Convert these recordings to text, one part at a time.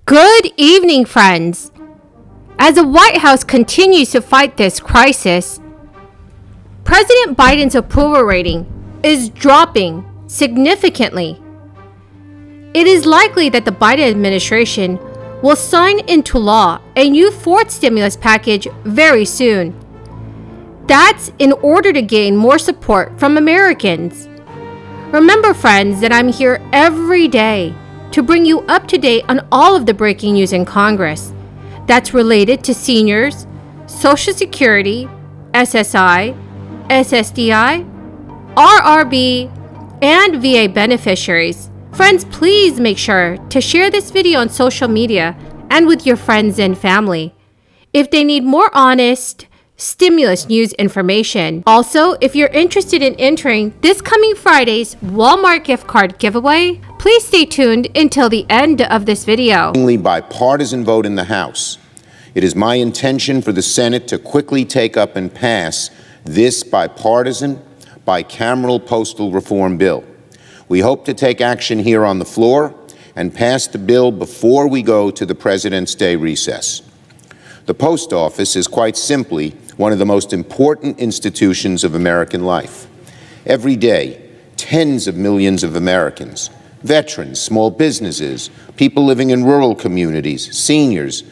Good evening, friends. As the White House continues to fight this crisis, President Biden's approval rating is dropping significantly. It is likely that the Biden administration will sign into law a new fourth stimulus package very soon. That's in order to gain more support from Americans. Remember, friends, that I'm here every day to bring you up to date on all of the breaking news in Congress that's related to seniors, Social Security, SSI, SSDI, RRB, and VA beneficiaries. Friends, please make sure to share this video on social media and with your friends and family if they need more honest stimulus news information. Also, if you're interested in entering this coming Friday's Walmart gift card giveaway, please stay tuned until the end of this video. Bipartisan vote in the House. It is my intention for the Senate to quickly take up and pass this bipartisan, bicameral postal reform bill. We hope to take action here on the floor and pass the bill before we go to the President's Day recess. The Post Office is quite simply one of the most important institutions of American life. Every day, tens of millions of Americans, veterans, small businesses, people living in rural communities, seniors,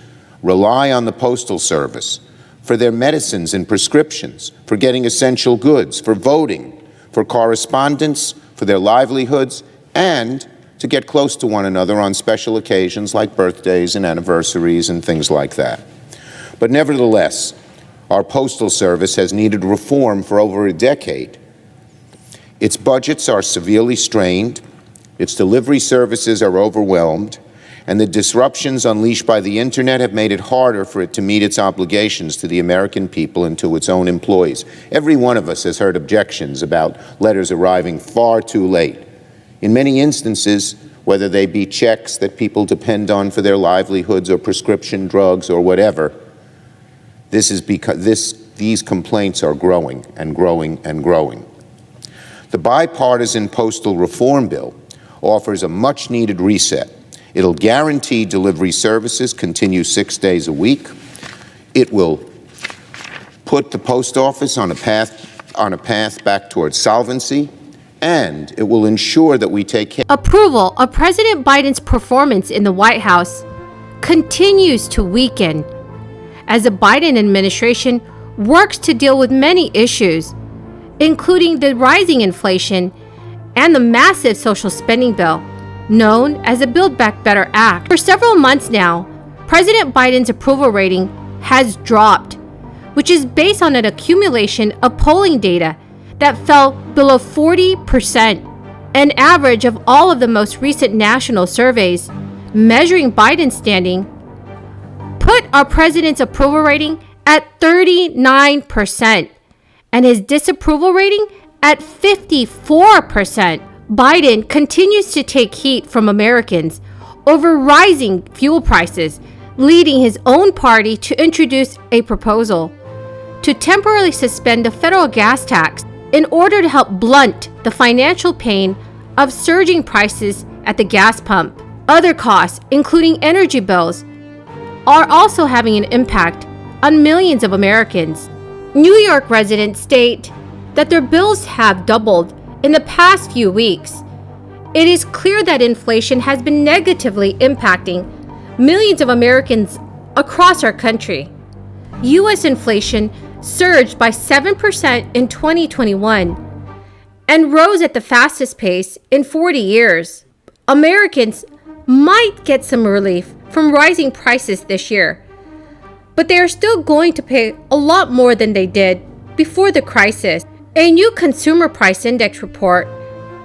rely on the Postal Service for their medicines and prescriptions, for getting essential goods, for voting, for correspondence, for their livelihoods, and to get close to one another on special occasions like birthdays and anniversaries and things like that. But nevertheless, our Postal Service has needed reform for over a decade. Its budgets are severely strained, its delivery services are overwhelmed, and the disruptions unleashed by the Internet have made it harder for it to meet its obligations to the American people and to its own employees. Every one of us has heard objections about letters arriving far too late. In many instances, whether they be checks that people depend on for their livelihoods or prescription drugs or whatever, this is because these complaints are growing and growing and growing. The bipartisan postal reform bill offers a much-needed reset. It'll guarantee delivery services continue 6 days a week. It will put the post office on a path back towards solvency, and it will ensure that we take care. Approval of President Biden's performance in the White House continues to weaken as the Biden administration works to deal with many issues, including the rising inflation and the massive social spending bill, known as the Build Back Better Act. For several months now, President Biden's approval rating has dropped, which is based on an accumulation of polling data that fell below 40%, an average of all of the most recent national surveys measuring Biden's standing put our president's approval rating at 39% and his disapproval rating at 54%. Biden continues to take heat from Americans over rising fuel prices, leading his own party to introduce a proposal to temporarily suspend the federal gas tax in order to help blunt the financial pain of surging prices at the gas pump. Other costs, including energy bills, are also having an impact on millions of Americans. New York residents state that their bills have doubled in the past few weeks. It is clear that inflation has been negatively impacting millions of Americans across our country. U.S. inflation surged by 7% in 2021 and rose at the fastest pace in 40 years. Americans might get some relief from rising prices this year, but they are still going to pay a lot more than they did before the crisis. A new Consumer Price Index report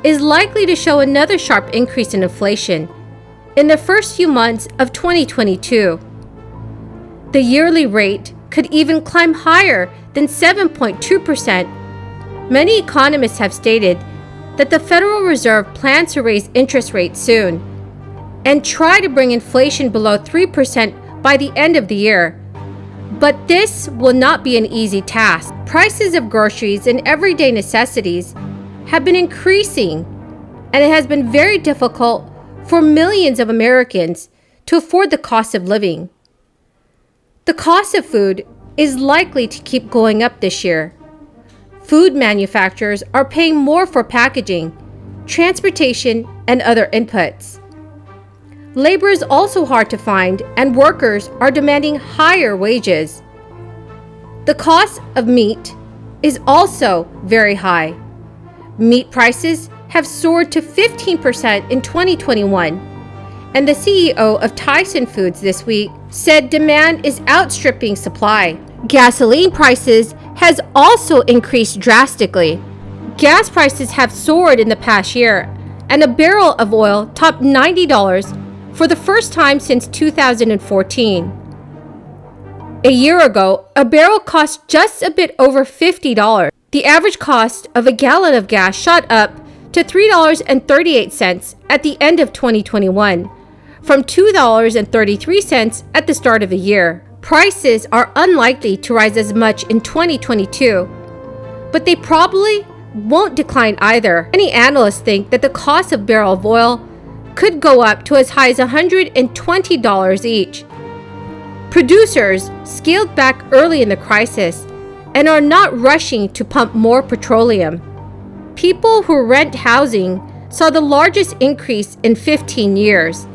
is likely to show another sharp increase in inflation in the first few months of 2022. The yearly rate could even climb higher than 7.2%. Many economists have stated that the Federal Reserve plans to raise interest rates soon and try to bring inflation below 3% by the end of the year. But this will not be an easy task. Prices of groceries and everyday necessities have been increasing, and it has been very difficult for millions of Americans to afford the cost of living. The cost of food is likely to keep going up this year. Food manufacturers are paying more for packaging, transportation, and other inputs. Labor is also hard to find, and workers are demanding higher wages. The cost of meat is also very high. Meat prices have soared to 15% in 2021, and the CEO of Tyson Foods this week said demand is outstripping supply. Gasoline prices has also increased drastically. Gas prices have soared in the past year, and a barrel of oil topped $90 for the first time since 2014. A year ago, a barrel cost just a bit over $50. The average cost of a gallon of gas shot up to $3.38 at the end of 2021, from $2.33 at the start of the year. Prices are unlikely to rise as much in 2022, but they probably won't decline either. Many analysts think that the cost of a barrel of oil could go up to as high as $120 each. Producers scaled back early in the crisis and are not rushing to pump more petroleum. People who rent housing saw the largest increase in 15 years.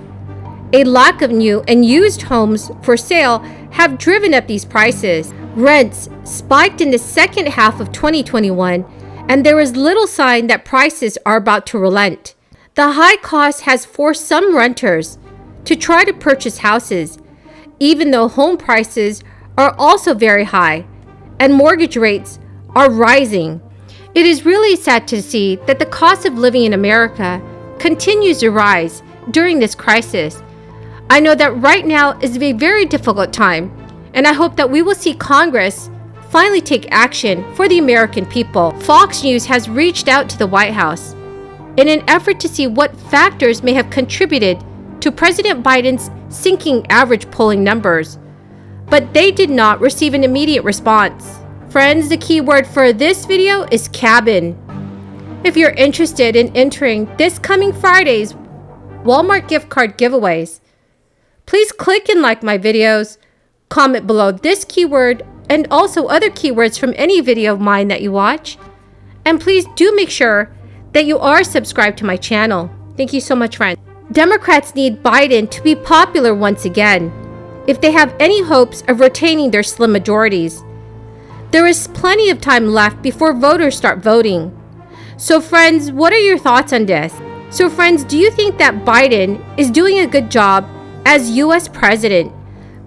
A lack of new and used homes for sale have driven up these prices. Rents spiked in the second half of 2021, and there is little sign that prices are about to relent. The high cost has forced some renters to try to purchase houses, even though home prices are also very high and mortgage rates are rising. It is really sad to see that the cost of living in America continues to rise during this crisis. I know that right now is a very difficult time, and I hope that we will see Congress finally take action for the American people. Fox News has reached out to the White House in an effort to see what factors may have contributed to President Biden's sinking average polling numbers, but they did not receive an immediate response. Friends, the keyword for this video is cabin. If you're interested in entering this coming Friday's Walmart gift card giveaways, please click and like my videos, comment below this keyword and also other keywords from any video of mine that you watch, and please do make sure that you are subscribed to my channel. Thank you so much, friends. Democrats need Biden to be popular once again if they have any hopes of retaining their slim majorities. There is plenty of time left before voters start voting. So friends, what are your thoughts on this? So friends, do you think that Biden is doing a good job as U.S. President?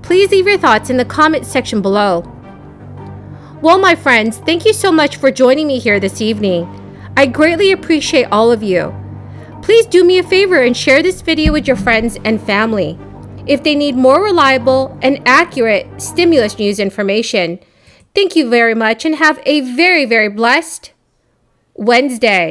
Please leave your thoughts in the comment section below. Well, my friends, thank you so much for joining me here this evening. I greatly appreciate all of you. Please do me a favor and share this video with your friends and family if they need more reliable and accurate stimulus news information. Thank you very much and have a very, very blessed Wednesday.